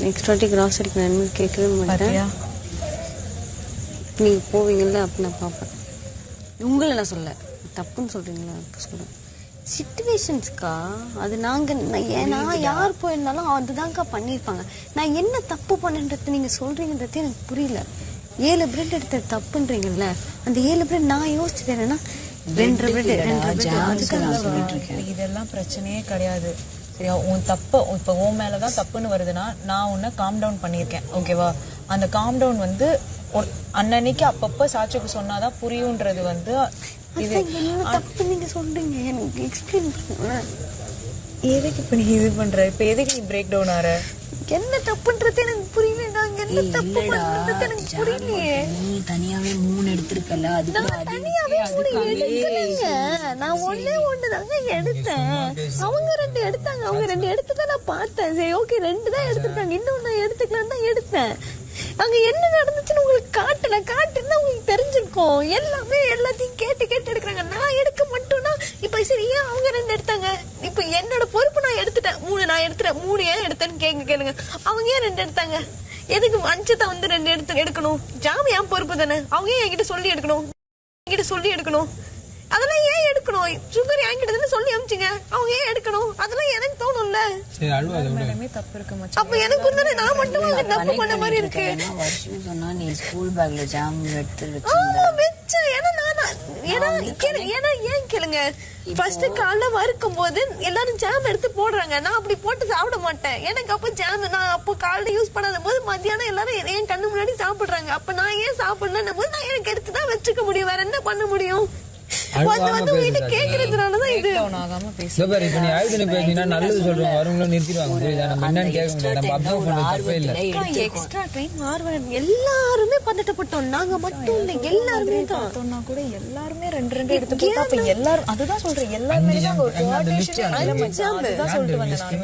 Next வாட்டி கிராசரிக்கு நான் கேட்கவே மாட்டேன். நீங்கள் போவீங்கள்ல அப்போ நான் பார்ப்பேன். உங்களை நான் சொல்ல தப்புன்னு சொல்கிறீங்களா? சொல்கிறேன் சிச்சுவேஷன்ஸ்க்கா. அது நான் யார் போயிருந்தாலும் அதுதான்க்கா பண்ணியிருப்பாங்க. நான் என்ன தப்பு பண்ணுன்றது நீங்கள் சொல்கிறீங்கன்றது எனக்கு புரியல. 7 பிரெட் எடுத்த தப்புன்றீங்கல்ல, அந்த 7 பிரெட் நான் யோசிச்சுட்டு என்னன்னா 2 பிரெட் இதெல்லாம் பிரச்சனையே கிடையாது. சரியா, உன் தப்பு இப்போ உன் மேலதான் தப்புன்னு வருதுன்னா நான் உன்னை காம் டவுன் பண்ணியிருக்கேன். ஓகேவா? அந்த காம் டவுன் வந்து அன்னன்னைக்கு அப்பப்ப சாட்சிக்கு சொன்னாதான் புரியுன்றது வந்து இது தப்பு நீங்க சொல்றீங்க. எனக்கு எக்ஸ்பிளைன் பண்ணுங்க. எதுக்கு இப்ப நீ இது பண்ற? இப்ப எதுக்கு நீ பிரேக் டவுன் ஆற? என்ன தப்புன்றது எனக்கு புரியல. நாங்க என்ன தப்பு பண்றது எனக்கு புரியலையே. நீ தனியாவே 3 எடுத்திருக்கல, அது தனியாவே 3 எடுக்கலங்க. நான் ஒண்ணுதாங்க எடுத்தேன். அவங்க 2 எடுத்தாங்க. அவங்க 2 எடுத்துதான் நான் பார்த்தேன். சரி ஓகே 2 தான் எடுத்திருக்காங்க, இன்னும் நான் எடுத்துக்கலாம் தான் எடுத்தேன். அங்க என்ன நடந்துச்சுன்னு உங்களுக்கு காட்டுனா உங்களுக்கு தெரிஞ்சிருக்கும். எல்லாத்தையும் கேட்டு எடுக்கிறாங்க. நான் எடுக்க மட்டும்னா இப்ப சரி ஏன் அவங்க 2 எடுத்தாங்க? இப்ப என்னோட பொறுப்பு நான் எடுத்துட்டேன். 3 நான் எடுத்துட்டேன். 3 ஏன் எடுத்தேன்னு கேளுங்க. அவங்க ஏன் 2 எடுத்தாங்க? எதுக்கு அஞ்சத்தை வந்து 2 எடுக்கணும்? ஜாமி என் பொறுப்பு தானே. அவங்க ஏன் என்கிட்ட சொல்லி எடுக்கணும்? அதெல்லாம் ஏன் எடுக்கணும்? சுகர் என்கிட்ட சொல்லி அமிச்சிங்க. அவங்க ஏன் எடுக்கணும்? அதெல்லாம் எனக்கு தோணும்ல. தப்பு இருக்கு. அப்ப எனக்கு வந்து நான் மட்டும் தப்பு பண்ண மாதிரி இருக்கு. சொன்னா நீ ஸ்கூல் பேக்ல ஜாம் எடுத்து வச்சேன். ஏன் கேளுங்க. ஃபர்ஸ்ட் காலைல வறுக்கும் போது எல்லாரும் ஜாம் எடுத்து போடுறாங்க. நான் அப்படி போட்டு சாப்பிட மாட்டேன். எனக்கு அப்ப ஜாம் நான் அப்போ காலைல யூஸ் பண்ணாத போது மத்தியானம் எல்லாரும் என் கண்ணு முன்னாடி சாப்பிடுறாங்க. அப்ப நான் ஏன் சாப்பிடணும் போது நான் எனக்கு எடுத்துதான் வச்சுக்க முடியும். வேற என்ன பண்ண முடியும்? கேக்குறதுனாலதான் இது நல்லது சொல்றோம். வரவங்களும் நிறுத்திடுவாங்க. என்னன்னு கேட்க முடியாது. நம்ம அப்சர்வ் பண்றது தப்பே இல்ல. எக்ஸ்ட்ரா ட்ரெயின் எல்லாருமே பதட்டப்பட்டோம். நாங்க மட்டும் இல்ல, எல்லாருமே தான். கூட எல்லாருமே 2 எடுத்து போட்டா அப்ப எல்லாரும் அதுதான் சொல்றேன். எல்லாருமே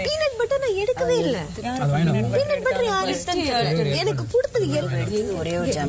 பீனட் பட்டர் நான் எடுக்கவே இல்ல. பீனட் பட்டர் யாரு எனக்கு கொடுத்தது ஒரே ஒரு